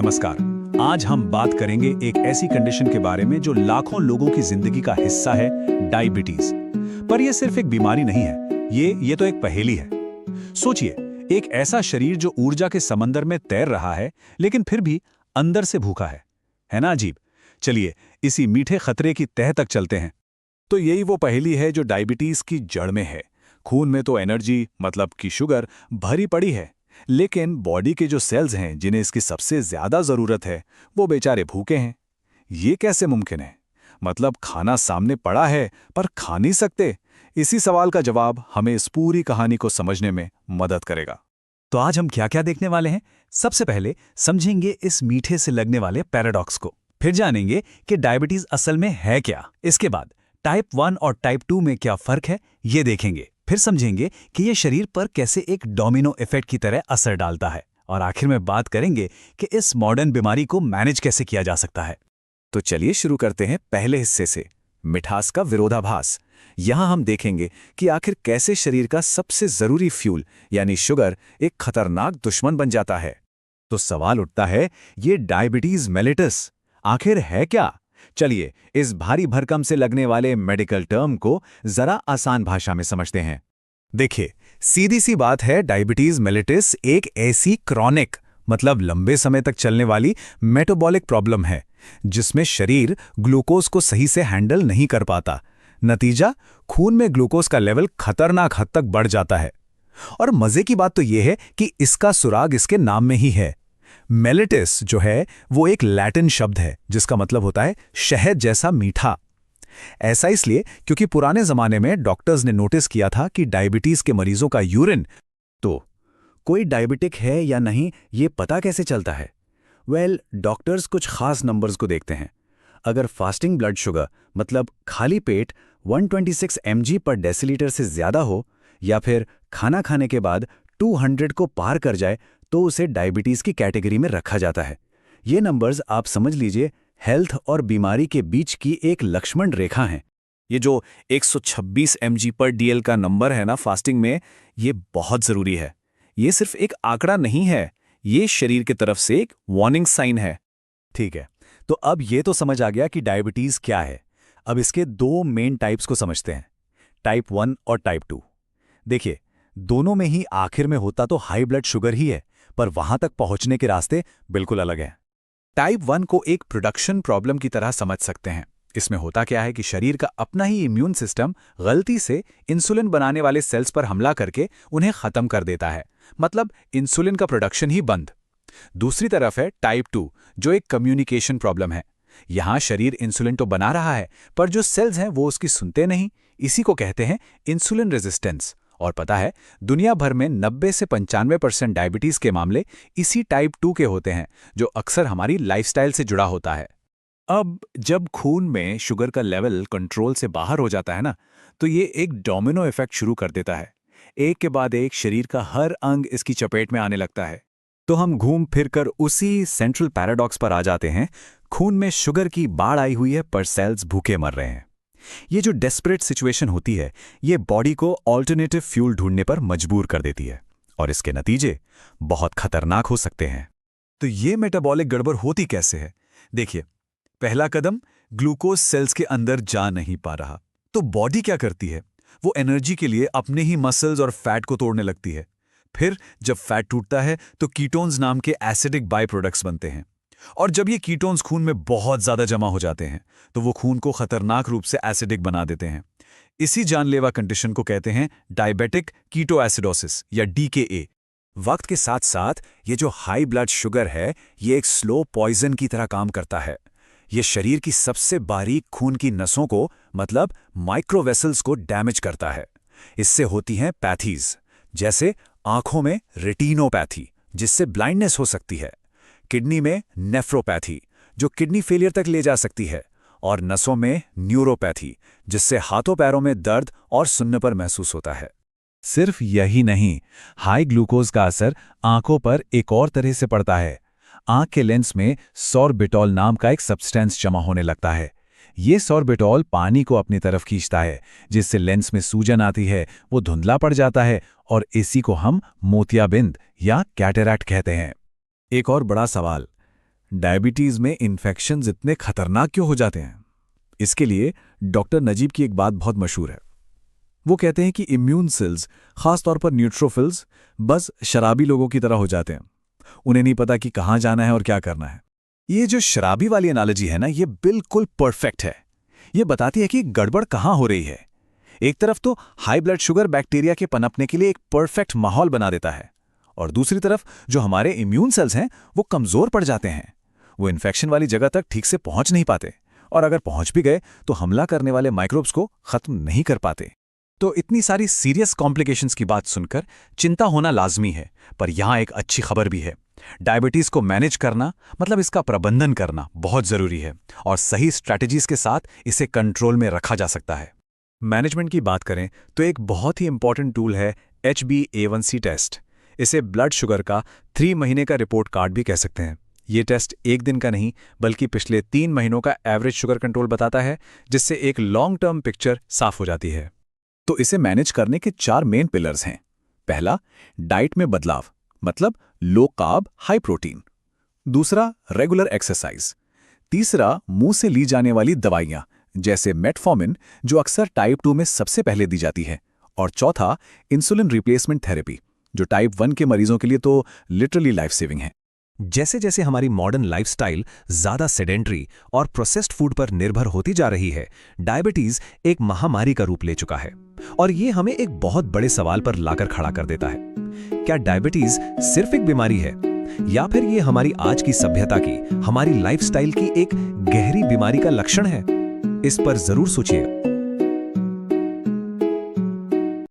नमस्कार। आज हम बात करेंगे एक ऐसी कंडीशन के बारे में जो लाखों लोगों की जिंदगी का हिस्सा है, डायबिटीज। पर यह सिर्फ एक बीमारी नहीं है, ये तो एक पहेली है। सोचिए, एक ऐसा शरीर जो ऊर्जा के समंदर में तैर रहा है, लेकिन फिर भी अंदर से भूखा है ना अजीब? चलिए इसी मीठे खतरे की तह तक चलते हैं। तो यही वो पहेली है जो डायबिटीज की जड़ में है। खून में तो एनर्जी मतलब कि शुगर भरी पड़ी है, लेकिन बॉडी के जो सेल्स हैं जिन्हें इसकी सबसे ज्यादा जरूरत है, वो बेचारे भूखे हैं। ये कैसे मुमकिन है? मतलब खाना सामने पड़ा है पर खा नहीं सकते। इसी सवाल का जवाब हमें इस पूरी कहानी को समझने में मदद करेगा। तो आज हम क्या क्या देखने वाले हैं? सबसे पहले समझेंगे इस मीठे से लगने वाले पैराडॉक्स को, फिर जानेंगे कि डायबिटीज असल में है क्या। इसके बाद टाइप 1 और टाइप 2 में क्या फर्क है, ये देखेंगे। फिर समझेंगे कि ये शरीर पर कैसे एक डोमिनो इफेक्ट की तरह असर डालता है, और आखिर में बात करेंगे कि इस मॉडर्न बीमारी को मैनेज कैसे किया जा सकता है। तो चलिए शुरू करते हैं पहले हिस्से से, मिठास का विरोधाभास। यहां हम देखेंगे कि आखिर कैसे शरीर का सबसे जरूरी फ्यूल यानी शुगर एक खतरनाक दुश्मन बन जाता है। तो सवाल उठता है, ये डायबिटीज मेलिटस आखिर है क्या? चलिए इस भारी भरकम से लगने वाले मेडिकल टर्म को जरा आसान भाषा में समझते हैं। देखिए, सीधी सी बात है, डायबिटीज मेलिटस एक ऐसी क्रॉनिक मतलब लंबे समय तक चलने वाली मेटाबॉलिक प्रॉब्लम है जिसमें शरीर ग्लूकोज को सही से हैंडल नहीं कर पाता। नतीजा, खून में ग्लूकोज का लेवल खतरनाक हद तक बढ़ जाता है। और मजे की बात तो यह है कि इसका सुराग इसके नाम में ही है। मेलिटस जो है वो एक लैटिन शब्द है जिसका मतलब होता है शहद जैसा मीठा। ऐसा इसलिए क्योंकि पुराने जमाने में डॉक्टर्स ने नोटिस किया था कि डायबिटीज के मरीजों का यूरिन, तो कोई डायबिटिक है या नहीं ये पता कैसे चलता है? डॉक्टर्स कुछ खास नंबर्स को देखते हैं। अगर फास्टिंग ब्लड शुगर मतलब खाली पेट 126 mg पर डेसीलीटर से ज्यादा हो, या फिर खाना खाने के बाद 200 को पार कर जाए, तो उसे डायबिटीज की कैटेगरी में रखा जाता है। ये नंबर्स आप समझ लीजिए हेल्थ और बीमारी के बीच की एक लक्ष्मण रेखा है। ये जो 126 mg पर डीएल का नंबर है ना फास्टिंग में, ये बहुत जरूरी है। ये सिर्फ एक आंकड़ा नहीं है, ये शरीर की तरफ से एक वार्निंग साइन है। ठीक है, तो अब ये तो समझ आ गया कि डायबिटीज क्या है। अब इसके दो मेन टाइप्स को समझते हैं, टाइप 1 और टाइप 2। देखिए, दोनों में ही आखिर में होता तो हाई ब्लड शुगर ही है, पर वहां तक पहुंचने के रास्ते बिल्कुल अलग हैं। टाइप 1 को एक प्रोडक्शन प्रॉब्लम की तरह समझ सकते हैं। इसमें होता क्या है कि शरीर का अपना ही इम्यून सिस्टम गलती से इंसुलिन बनाने वाले सेल्स पर हमला करके उन्हें खत्म कर देता है, मतलब इंसुलिन का प्रोडक्शन ही बंद। दूसरी तरफ है टाइप 2, जो एक कम्युनिकेशन प्रॉब्लम है। यहां शरीर इंसुलिन तो बना रहा है, पर जो सेल्स हैं वो उसकी सुनते नहीं। इसी को कहते हैं इंसुलिन रेजिस्टेंस। और पता है, दुनिया भर में 90 से 95% डायबिटीज के मामले इसी टाइप 2 के होते हैं, जो अक्सर हमारी लाइफस्टाइल से जुड़ा होता है। अब जब खून में शुगर का लेवल कंट्रोल से बाहर हो जाता है ना, तो ये एक डोमिनो इफेक्ट शुरू कर देता है। एक के बाद एक शरीर का हर अंग इसकी चपेट में आने लगता है। तो हम घूम फिर कर उसी सेंट्रल पैराडॉक्स पर आ जाते हैं। खून में शुगर की बाढ़ आई हुई है, पर सेल्स भूखे मर रहे हैं। ये जो डेस्परेट सिचुएशन होती है, ये बॉडी को ऑल्टरनेटिव फ्यूल ढूंढने पर मजबूर कर देती है, और इसके नतीजे बहुत खतरनाक हो सकते हैं। तो ये मेटाबॉलिक गड़बड़ होती कैसे है? देखिए, पहला कदम, ग्लूकोज सेल्स के अंदर जा नहीं पा रहा। तो बॉडी क्या करती है? वो एनर्जी के लिए अपने ही मसल्स और फैट को तोड़ने लगती है। फिर जब फैट टूटता है तो कीटोन्स नाम के एसिडिक बाय प्रोडक्ट्स बनते हैं, और जब ये कीटोन्स खून में बहुत ज्यादा जमा हो जाते हैं तो वो खून को खतरनाक रूप से एसिडिक बना देते हैं। इसी जानलेवा कंडीशन को कहते हैं डायबिटिक कीटोएसिडोसिस या DKA। वक्त के साथ साथ ये जो हाई ब्लड शुगर है, ये एक स्लो पॉइजन की तरह काम करता है। ये शरीर की सबसे बारीक खून की नसों को मतलब माइक्रोवेसल्स को डैमेज करता है। इससे होती हैं पैथीज, जैसे आंखों में रेटिनोपैथी जिससे ब्लाइंडनेस हो सकती है, किडनी में नेफ्रोपैथी जो किडनी फेलियर तक ले जा सकती है, और नसों में न्यूरोपैथी जिससे हाथों पैरों में दर्द और सुन्न पर महसूस होता है। सिर्फ यही नहीं, हाई ग्लूकोज का असर आंखों पर एक और तरह से पड़ता है। आंख के लेंस में सॉर्बिटॉल नाम का एक सब्सटेंस जमा होने लगता है। ये सॉर्बिटॉल पानी को अपनी तरफ खींचता है, जिससे लेंस में सूजन आती है, वो धुंधला पड़ जाता है, और इसी को हम मोतियाबिंद या कैटरैक्ट कहते हैं। एक और बड़ा सवाल, डायबिटीज में इन्फेक्शंस इतने खतरनाक क्यों हो जाते हैं? इसके लिए डॉक्टर नजीब की एक बात बहुत मशहूर है। वो कहते हैं कि इम्यून सेल्स, खासतौर पर न्यूट्रोफिल्स, बस शराबी लोगों की तरह हो जाते हैं। उन्हें नहीं पता कि कहाँ जाना है और क्या करना है। ये जो शराबी वाली एनालॉजी है ना, ये बिल्कुल परफेक्ट है। ये बताती है कि गड़बड़ कहाँ हो रही है। एक तरफ तो हाई ब्लड शुगर बैक्टीरिया के पनपने के लिए एक परफेक्ट माहौल बना देता है, और दूसरी तरफ जो हमारे इम्यून सेल्स हैं वो कमजोर पड़ जाते हैं। वो इन्फेक्शन वाली जगह तक ठीक से पहुंच नहीं पाते, और अगर पहुंच भी गए तो हमला करने वाले माइक्रोब्स को खत्म नहीं कर पाते। तो इतनी सारी सीरियस कॉम्प्लिकेशंस की बात सुनकर चिंता होना लाजमी है, पर यहां एक अच्छी खबर भी है। डायबिटीज को मैनेज करना, मतलब इसका प्रबंधन करना बहुत जरूरी है, और सही स्ट्रैटेजीज के साथ इसे कंट्रोल में रखा जा सकता है। मैनेजमेंट की बात करें तो एक बहुत ही इंपॉर्टेंट टूल है HbA1c टेस्ट। इसे ब्लड शुगर का 3 महीने का रिपोर्ट कार्ड भी कह सकते हैं। ये टेस्ट एक दिन का नहीं, बल्कि पिछले 3 महीनों का एवरेज शुगर कंट्रोल बताता है, जिससे एक लॉन्ग टर्म पिक्चर साफ हो जाती है। तो इसे मैनेज करने के 4 मेन पिलर्स हैं। पहला, डाइट में बदलाव, मतलब लो कार्ब हाई प्रोटीन। दूसरा, रेगुलर एक्सरसाइज। तीसरा, मुंह से ली जाने वाली दवाइयां जैसे मेटफॉर्मिन, जो अक्सर टाइप 2 में सबसे पहले दी जाती है। और चौथा, इंसुलिन रिप्लेसमेंट थेरेपी, जो टाइप 1 के मरीजों के लिए तो लिटरली लाइफ सेविंग है। जैसे जैसे हमारी मॉडर्न लाइफस्टाइल ज्यादा सेडेंट्री और प्रोसेस्ड फूड पर निर्भर होती जा रही है, डायबिटीज एक महामारी का रूप ले चुका है। और ये हमें एक बहुत बड़े सवाल पर लाकर खड़ा कर देता है। क्या डायबिटीज सिर्फ एक बीमारी है, या फिर ये हमारी आज की सभ्यता की, हमारी लाइफस्टाइल की एक गहरी बीमारी का लक्षण है? इस पर जरूर सोचिए।